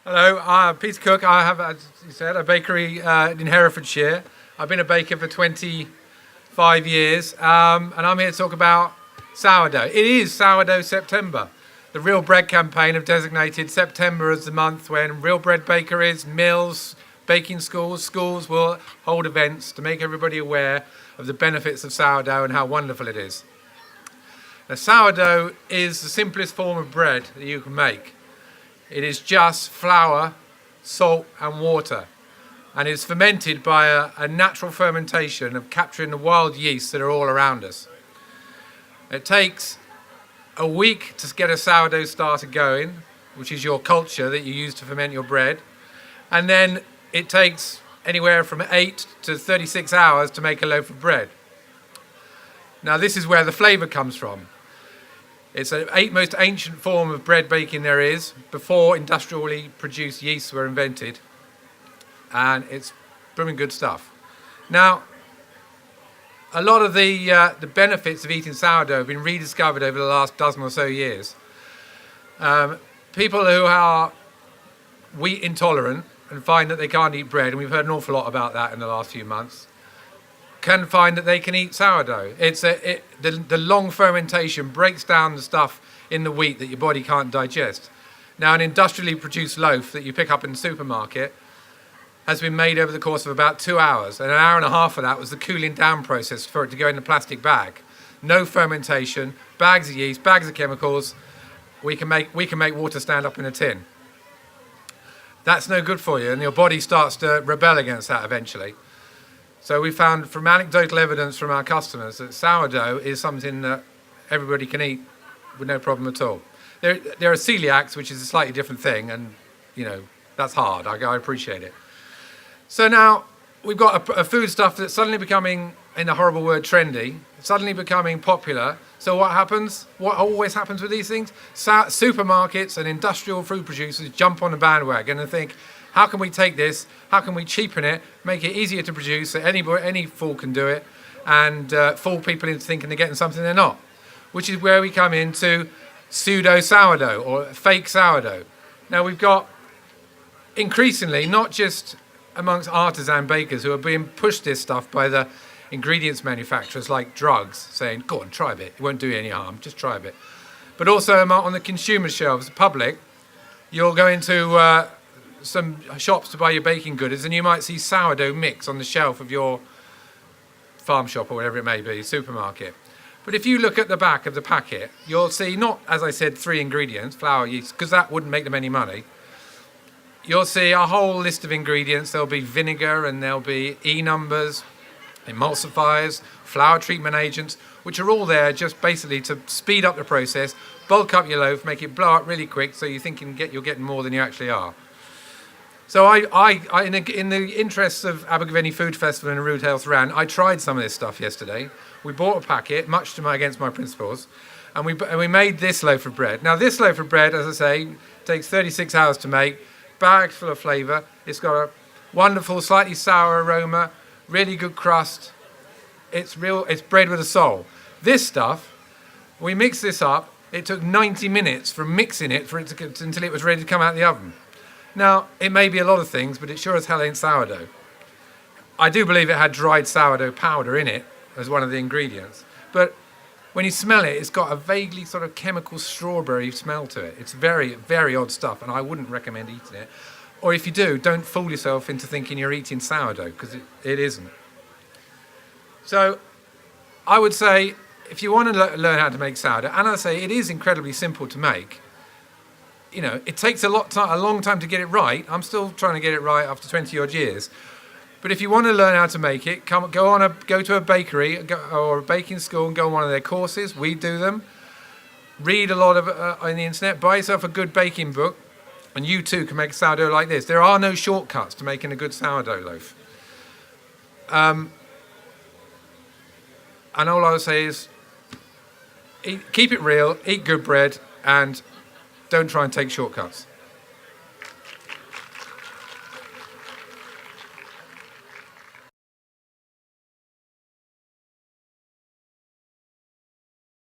Hello, I'm Peter Cook. I have, as you said, a bakery in Herefordshire. I've been a baker for 25 years, and I'm here to talk about sourdough. It is Sourdough September. The Real Bread campaign have designated September as the month when real bread bakeries, mills, baking schools will hold events to make everybody aware of the benefits of sourdough and how wonderful it is. Now, sourdough is the simplest form of bread that you can make. It is just flour, salt and water, and it's fermented by a natural fermentation of capturing the wild yeasts that are all around us. It takes a week to get a sourdough starter going, which is your culture that you use to ferment your bread, and then it takes anywhere from 8 to 36 hours to make a loaf of bread. Now this is where the flavour comes from. It's the most ancient form of bread baking there is, before industrially produced yeasts were invented, and it's blooming good stuff. Now, a lot of the benefits of eating sourdough have been rediscovered over the last dozen or so years. People who are wheat intolerant and find that they can't eat bread, and we've heard an awful lot about that in the last few months, can find that they can eat sourdough. The long fermentation breaks down the stuff in the wheat that your body can't digest. Now, an industrially produced loaf that you pick up in the supermarket has been made over the course of about 2 hours, and an hour and a half of that was the cooling down process for it to go in a plastic bag. No fermentation, bags of yeast, bags of chemicals. We can make water stand up in a tin. That's no good for you, and your body starts to rebel against that eventually. So we found from anecdotal evidence from our customers that sourdough is something that everybody can eat with no problem at all. There are celiacs, which is a slightly different thing, and that's hard. I appreciate it. So now we've got a foodstuff that's suddenly becoming, in the horrible word, trendy, suddenly becoming popular. So what happens? What always happens with these things? Supermarkets and industrial food producers jump on the bandwagon and think, how can we take this, how can we cheapen it, make it easier to produce so any fool can do it, and fool people into thinking they're getting something they're not. Which is where we come into pseudo sourdough or fake sourdough. Now we've got increasingly, not just amongst artisan bakers who are being pushed this stuff by the ingredients manufacturers like drugs, saying, go on, try a bit, it won't do you any harm, just try a bit. But also on the consumer shelves, the public, you'll go into some shops to buy your baking goods and you might see sourdough mix on the shelf of your farm shop or whatever it may be, supermarket. But if you look at the back of the packet, you'll see not, as I said, 3 ingredients, flour, yeast, because that wouldn't make them any money. You'll see a whole list of ingredients. There'll be vinegar and there'll be E-numbers, emulsifiers, flour treatment agents, which are all there just basically to speed up the process, bulk up your loaf, make it blow up really quick so you think you're getting more than you actually are. So I in the interests of Abergavenny Food Festival and a Rude Health Rant, I tried some of this stuff yesterday. We bought a packet, much to against my principles, and we made this loaf of bread. Now this loaf of bread, as I say, takes 36 hours to make, bags full of flavour. It's got a wonderful, slightly sour aroma, really good crust. It's bread with a soul. This stuff, we mixed this up. It took 90 minutes from mixing it until it was ready to come out of the oven. Now, it may be a lot of things, but it sure as hell ain't sourdough. I do believe it had dried sourdough powder in it as one of the ingredients. But when you smell it, it's got a vaguely sort of chemical strawberry smell to it. It's very, very odd stuff, and I wouldn't recommend eating it. Or if you do, don't fool yourself into thinking you're eating sourdough, because it isn't. So I would say, if you want to learn how to make sourdough, and I say it is incredibly simple to make, it takes a long time to get it right. I'm still trying to get it right after 20 odd years. But if you want to learn how to make it, go to a bakery or a baking school and go on one of their courses. We do them. Read a lot of on the internet. Buy yourself a good baking book, and you too can make a sourdough like this. There are no shortcuts to making a good sourdough loaf. And all I would say is, keep it real, eat good bread, and don't try and take shortcuts.